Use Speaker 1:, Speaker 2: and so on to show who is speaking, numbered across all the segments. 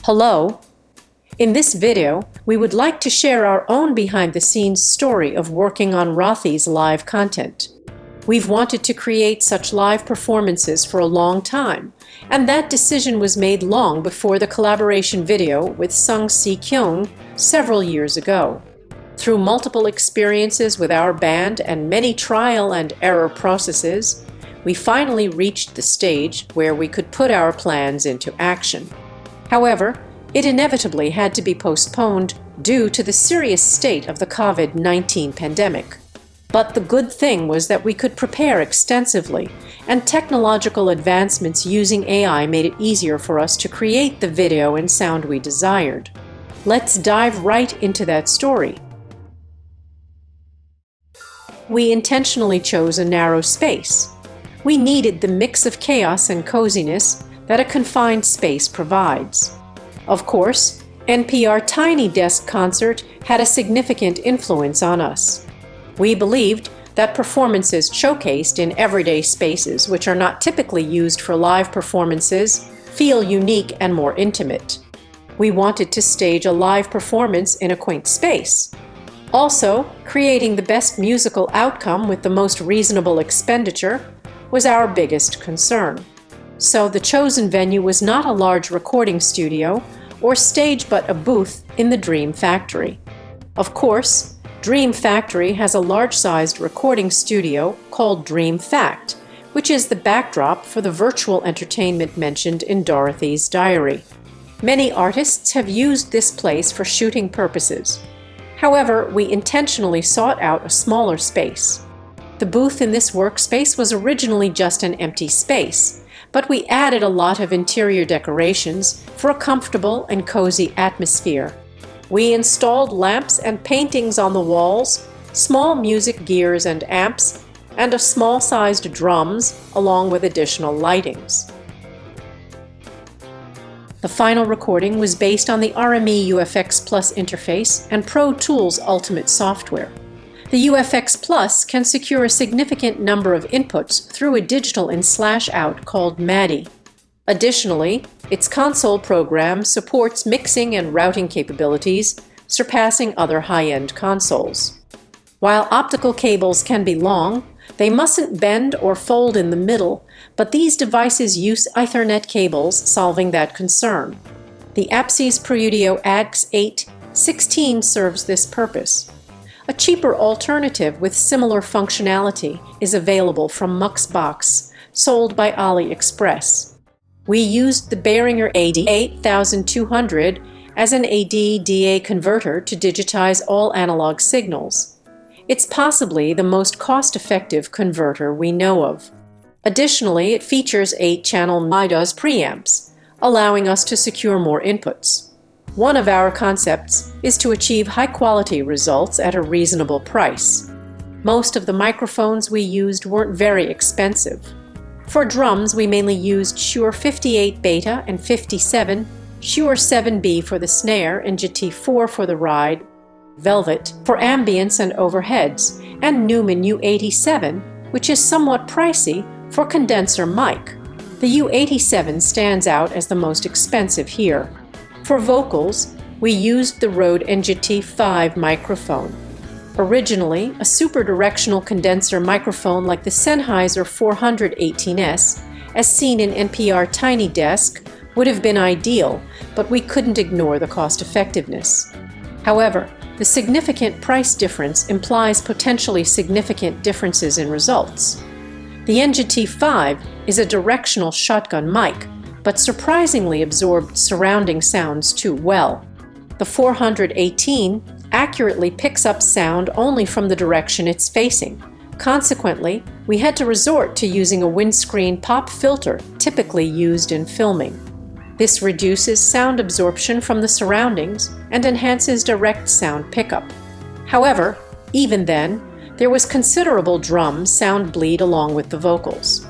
Speaker 1: Hello! In this video, we would like to share our own behind-the-scenes story of working on Rothy's live content. We've wanted to create such live performances for a long time, and that decision was made long before the collaboration video with Sung Si Kyung several years ago. Through multiple experiences with our band and many trial and error processes, we finally reached the stage where we could put our plans into action. However, it inevitably had to be postponed due to the serious state of the COVID-19 pandemic. But the good thing was that we could prepare extensively, and technological advancements using AI made it easier for us to create the video and sound we desired. Let's dive right into that story. We intentionally chose a narrow space. We needed the mix of chaos and coziness that a confined space provides. Of course, NPR Tiny Desk Concert had a significant influence on us. We believed that performances showcased in everyday spaces, which are not typically used for live performances, feel unique and more intimate. We wanted to stage a live performance in a quaint space. Also, creating the best musical outcome with the most reasonable expenditure was our biggest concern. So the chosen venue was not a large recording studio or stage but a booth in the Dream Factory. Of course, Dream Factory has a large-sized recording studio called Dream Fact, which is the backdrop for the virtual entertainment mentioned in Dorothy's diary. Many artists have used this place for shooting purposes. However, we intentionally sought out a smaller space. The booth in this workspace was originally just an empty space, but we added a lot of interior decorations for a comfortable and cozy atmosphere. We installed lamps and paintings on the walls, small music gears and amps, and a small-sized drums along with additional lightings. The final recording was based on the RME UFX Plus interface and Pro Tools Ultimate software. The UFX Plus can secure a significant number of inputs through a digital in/out called MADI. Additionally, its console program supports mixing and routing capabilities, surpassing other high-end consoles. While optical cables can be long, they mustn't bend or fold in the middle, but these devices use Ethernet cables, solving that concern. The Apsys Prudio AX816 serves this purpose. A cheaper alternative with similar functionality is available from Muxbox, sold by AliExpress. We used the Behringer AD8200 as an AD-DA converter to digitize all analog signals. It's possibly the most cost-effective converter we know of. Additionally, it features 8-channel MIDAS preamps, allowing us to secure more inputs. One of our concepts is to achieve high-quality results at a reasonable price. Most of the microphones we used weren't very expensive. For drums, we mainly used Shure 58 Beta and 57, Shure 7B for the snare and GT4 for the ride, Velvet for ambience and overheads, and Neumann U87, which is somewhat pricey, for condenser mic. The U87 stands out as the most expensive here. For vocals, we used the Rode NGT5 microphone. Originally, a super-directional condenser microphone like the Sennheiser 418S, as seen in NPR Tiny Desk, would have been ideal, but we couldn't ignore the cost-effectiveness. However, the significant price difference implies potentially significant differences in results. The NGT5 is a directional shotgun mic, but surprisingly absorbed surrounding sounds too well. The 418 accurately picks up sound only from the direction it's facing. Consequently, we had to resort to using a windscreen pop filter typically used in filming. This reduces sound absorption from the surroundings and enhances direct sound pickup. However, even then, there was considerable drum sound bleed along with the vocals.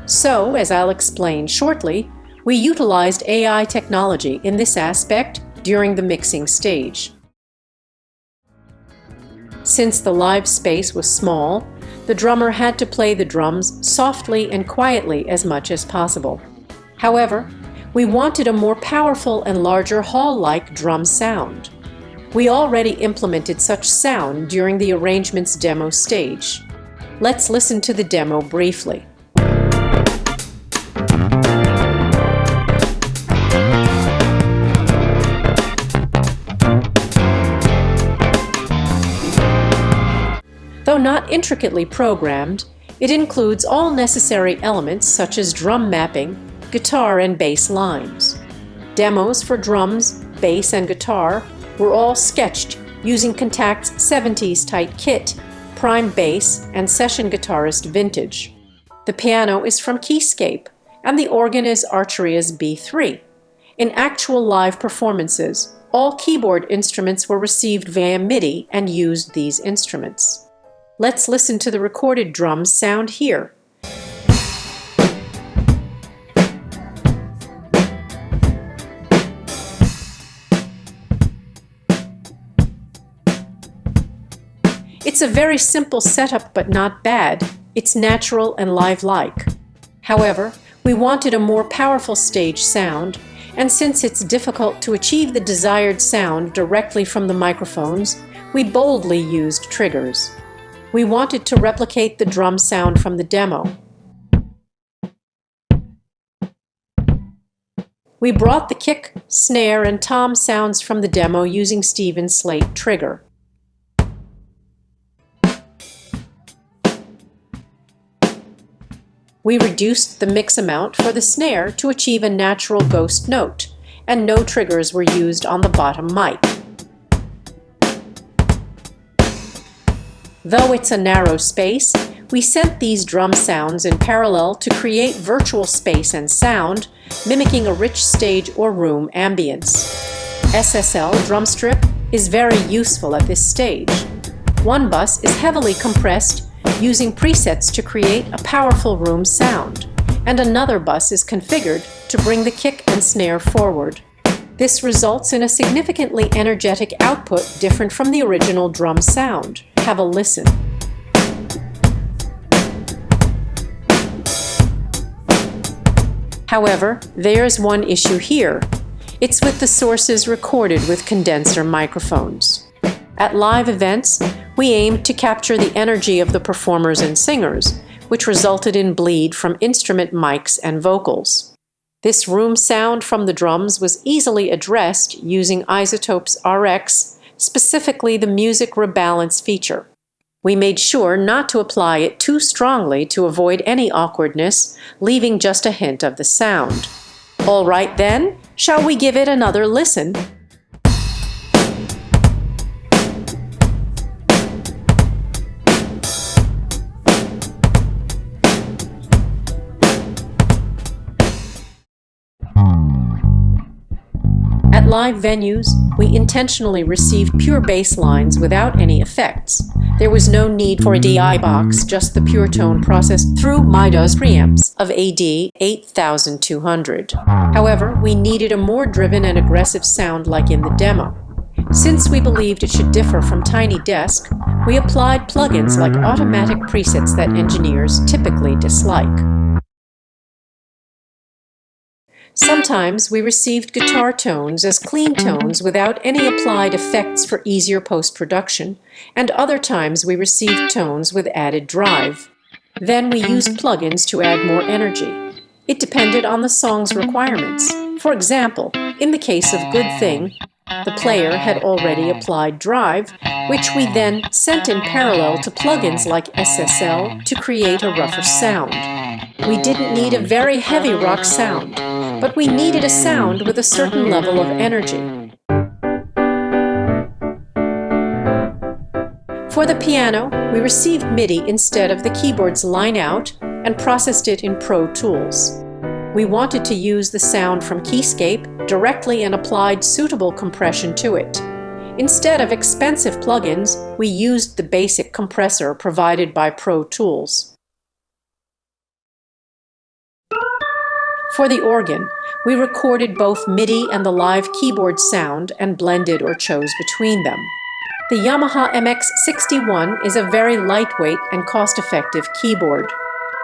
Speaker 1: So, as I'll explain shortly, we utilized AI technology in this aspect during the mixing stage. Since the live space was small, the drummer had to play the drums softly and quietly as much as possible. However, we wanted a more powerful and larger hall-like drum sound. We already implemented such sound during the arrangements demo stage. Let's listen to the demo briefly. Though not intricately programmed, it includes all necessary elements such as drum mapping, guitar and bass lines. Demos for drums, bass and guitar were all sketched using Contact's 70s tight kit, Prime Bass, and Session Guitarist Vintage. The piano is from Keyscape, and the organ is Archeria's B3. In actual live performances, all keyboard instruments were received via MIDI and used these instruments. Let's listen to the recorded drums sound here. It's a very simple setup, but not bad. It's natural and live-like. However, we wanted a more powerful stage sound, and since it's difficult to achieve the desired sound directly from the microphones, we boldly used triggers. We wanted to replicate the drum sound from the demo. We brought the kick, snare, and tom sounds from the demo using Stephen Slate trigger. We reduced the mix amount for the snare to achieve a natural ghost note, and no triggers were used on the bottom mic. Though it's a narrow space, we sent these drum sounds in parallel to create virtual space and sound, mimicking a rich stage or room ambience. SSL drum strip is very useful at this stage. One bus is heavily compressed using presets to create a powerful room sound, and another bus is configured to bring the kick and snare forward. This results in a significantly energetic output different from the original drum sound. Have a listen. However, there's one issue here. It's with the sources recorded with condenser microphones. At live events, we aimed to capture the energy of the performers and singers, which resulted in bleed from instrument mics and vocals. This room sound from the drums was easily addressed using Isotope's RX, specifically the music rebalance feature. We made sure not to apply it too strongly to avoid any awkwardness, leaving just a hint of the sound. All right then, shall we give it another listen? At live venues, we intentionally received pure bass lines without any effects. There was no need for a DI box, just the pure tone processed through Midas preamps of AD 8200. However, we needed a more driven and aggressive sound like in the demo. Since we believed it should differ from Tiny Desk, we applied plugins like automatic presets that engineers typically dislike. Sometimes we received guitar tones as clean tones without any applied effects for easier post-production, and other times we received tones with added drive. Then we used plugins to add more energy. It depended on the song's requirements. For example, in the case of Good Thing, the player had already applied drive, which we then sent in parallel to plugins like SSL to create a rougher sound. We didn't need a very heavy rock sound, but we needed a sound with a certain level of energy. For the piano, we received MIDI instead of the keyboard's line out and processed it in Pro Tools. We wanted to use the sound from Keyscape directly and applied suitable compression to it. Instead of expensive plugins, we used the basic compressor provided by Pro Tools. For the organ, we recorded both MIDI and the live keyboard sound and blended or chose between them. The Yamaha MX61 is a very lightweight and cost-effective keyboard.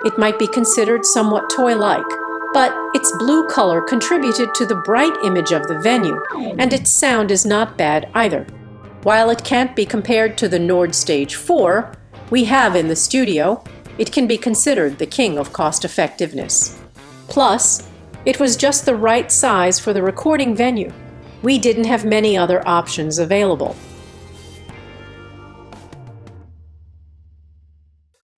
Speaker 1: It might be considered somewhat toy-like, But its blue color contributed to the bright image of the venue, and its sound is not bad either. While it can't be compared to the Nord Stage 4 we have in the studio, it can be considered the king of cost-effectiveness. Plus, it was just the right size for the recording venue. We didn't have many other options available.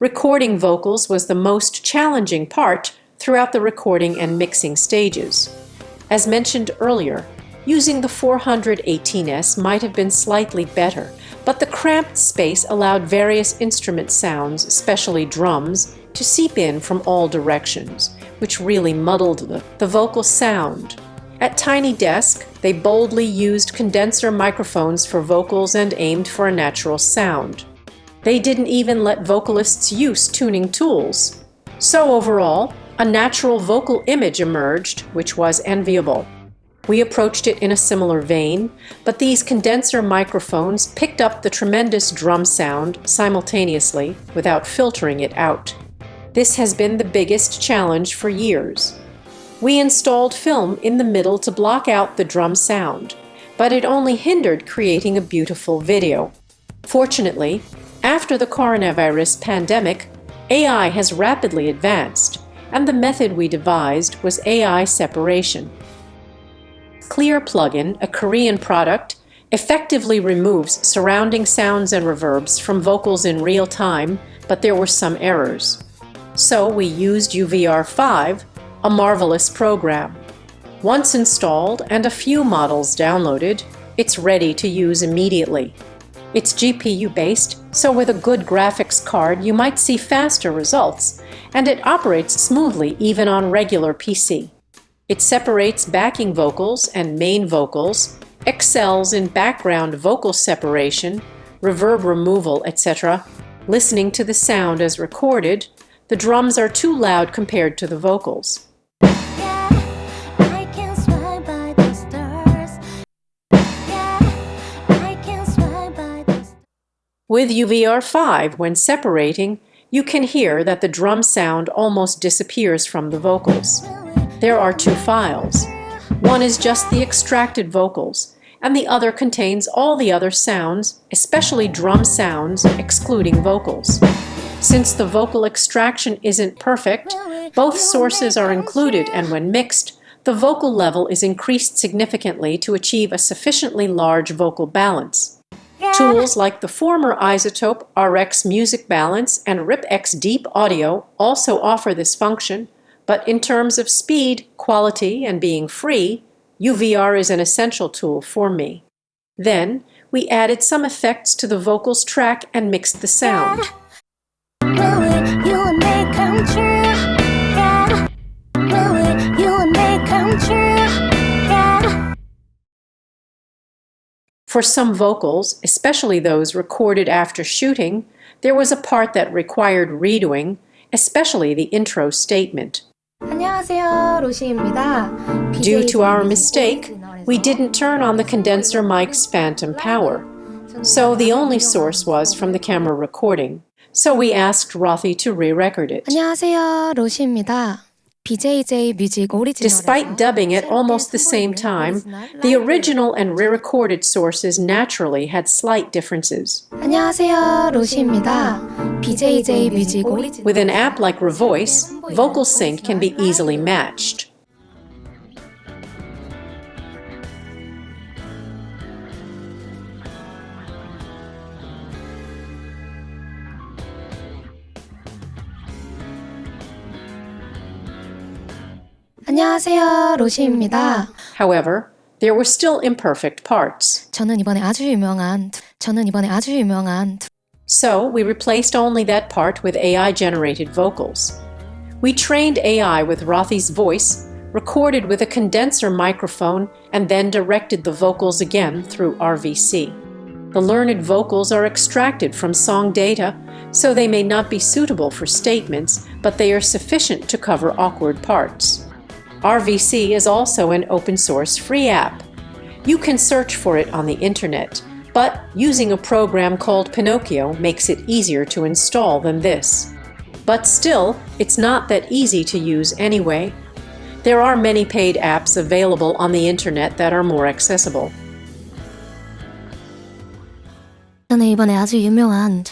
Speaker 1: Recording vocals was the most challenging part throughout the recording and mixing stages. As mentioned earlier, using the 418S might have been slightly better, but the cramped space allowed various instrument sounds, especially drums, to seep in from all directions, which really muddled the vocal sound. At Tiny Desk, they boldly used condenser microphones for vocals and aimed for a natural sound. They didn't even let vocalists use tuning tools. So overall, a natural vocal image emerged, which was enviable. We approached it in a similar vein, but these condenser microphones picked up the tremendous drum sound simultaneously without filtering it out. This has been the biggest challenge for years. We installed film in the middle to block out the drum sound, but it only hindered creating a beautiful video. Fortunately, after the coronavirus pandemic, AI has rapidly advanced, and the method we devised was AI separation. Clear plugin, a Korean product, effectively removes surrounding sounds and reverbs from vocals in real time, but there were some errors. So we used UVR5, a marvelous program. Once installed and a few models downloaded, it's ready to use immediately. It's GPU-based, so with a good graphics card you might see faster results, and it operates smoothly even on regular PC. It separates backing vocals and main vocals, excels in background vocal separation, reverb removal, etc. Listening to the sound as recorded, the drums are too loud compared to the vocals. With UVR5, when separating, you can hear that the drum sound almost disappears from the vocals. There are two files. One is just the extracted vocals, and the other contains all the other sounds, especially drum sounds, excluding vocals. Since the vocal extraction isn't perfect, both sources are included, and when mixed, the vocal level is increased significantly to achieve a sufficiently large vocal balance. Tools like the former iZotope RX Music Balance and RipX Deep Audio also offer this function, but in terms of speed, quality, and being free, UVR is an essential tool for me. Then, we added some effects to the vocals track and mixed the sound. For some vocals, especially those recorded after shooting, there was a part that required redoing, especially the intro statement.
Speaker 2: 안녕하세요, 로시입니다.
Speaker 1: Due to our mistake, we didn't turn on the condenser mic's phantom power, so the only source was from the camera recording. So we asked Rothy to re-record it.
Speaker 2: 안녕하세요, 로시입니다.
Speaker 1: Despite dubbing at almost the same time, the original and re-recorded sources naturally had slight differences.
Speaker 2: 안녕하세요, 로시입니다.
Speaker 1: With an app like Revoice, vocal sync can be easily matched.
Speaker 2: 안녕하세요, 로시입니다.
Speaker 1: However, there were still imperfect parts.
Speaker 2: 저는 이번에 아주 유명한
Speaker 1: So we replaced only that part with AI-generated vocals. We trained AI with Rothy's voice, recorded with a condenser microphone, and then directed the vocals again through RVC. The learned vocals are extracted from song data, so they may not be suitable for statements, but they are sufficient to cover awkward parts. RVC is also an open-source free app. You can search for it on the internet, but using a program called Pinocchio makes it easier to install than this. But still, it's not that easy to use anyway. There are many paid apps available on the internet that are more accessible.
Speaker 2: 저는 이번에 아주 유명한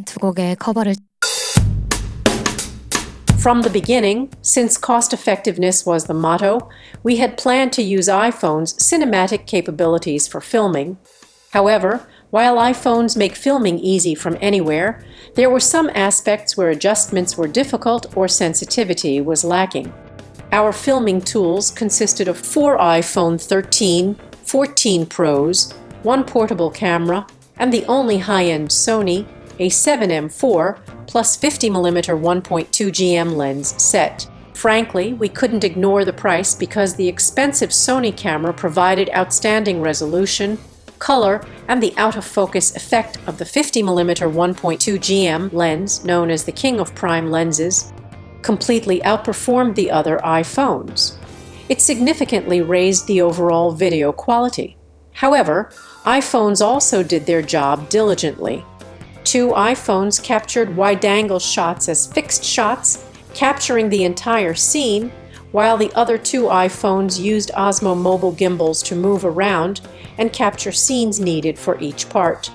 Speaker 2: 두 곡의 커버를
Speaker 1: From the beginning, since cost-effectiveness was the motto, we had planned to use iPhone's cinematic capabilities for filming. However, while iPhones make filming easy from anywhere, there were some aspects where adjustments were difficult or sensitivity was lacking. Our filming tools consisted of 4 iPhone 13, 14 Pros, 1 portable camera, and the only high-end Sony A7M4 plus 50mm 1.2 GM lens set. Frankly, we couldn't ignore the price because the expensive Sony camera provided outstanding resolution, color, and the out-of-focus effect of the 50mm 1.2 GM lens, known as the king of prime lenses, completely outperformed the other iPhones. It significantly raised the overall video quality. However, iPhones also did their job diligently. 2 iPhones captured wide-angle shots as fixed shots, capturing the entire scene, while the other 2 iPhones used Osmo mobile gimbals to move around and capture scenes needed for each part.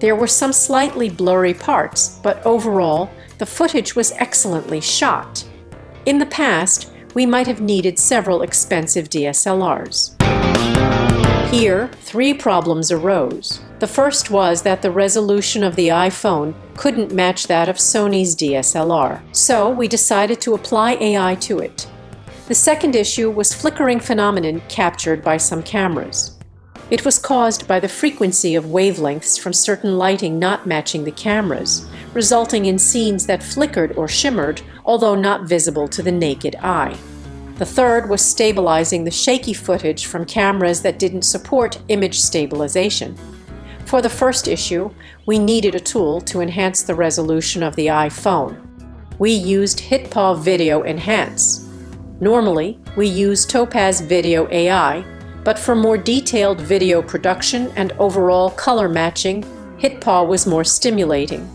Speaker 1: There were some slightly blurry parts, but overall, the footage was excellently shot. In the past, we might have needed several expensive DSLRs. Here, 3 problems arose. The first was that the resolution of the iPhone couldn't match that of Sony's DSLR, so we decided to apply AI to it. The second issue was flickering phenomenon captured by some cameras. It was caused by the frequency of wavelengths from certain lighting not matching the cameras, resulting in scenes that flickered or shimmered, although not visible to the naked eye. The third was stabilizing the shaky footage from cameras that didn't support image stabilization. For the first issue, we needed a tool to enhance the resolution of the iPhone. We used Hitmix Video Enhance. Normally, we use Topaz Video AI, but for more detailed video production and overall color matching, Hitmix was more stimulating.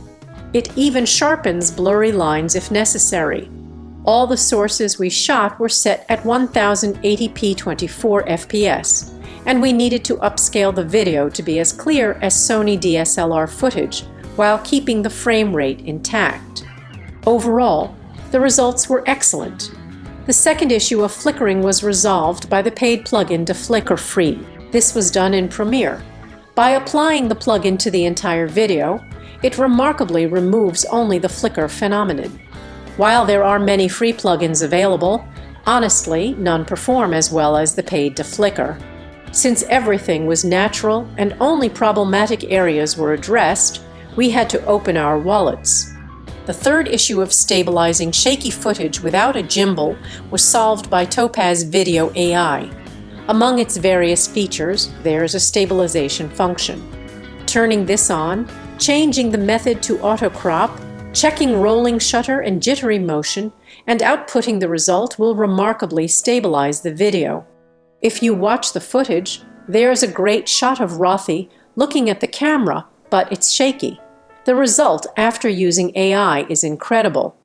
Speaker 1: It even sharpens blurry lines if necessary. All the sources we shot were set at 1080p 24 FPS, and we needed to upscale the video to be as clear as Sony DSLR footage while keeping the frame rate intact. Overall, the results were excellent. The second issue of flickering was resolved by the paid plugin to Flicker Free. This was done in Premiere. By applying the plugin to the entire video, it remarkably removes only the flicker phenomenon. While there are many free plugins available, honestly, none perform as well as the paid to Flicker. Since everything was natural and only problematic areas were addressed, we had to open our wallets. The third issue of stabilizing shaky footage without a gimbal was solved by Topaz Video AI. Among its various features, there is a stabilization function. Turning this on, changing the method to auto crop, checking rolling shutter and jittery motion, and outputting the result will remarkably stabilize the video. If you watch the footage, there's a great shot of Rothy looking at the camera, but it's shaky. The result after using AI is incredible.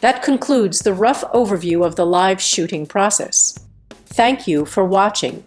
Speaker 1: That concludes the rough overview of the live shooting process. Thank you for watching.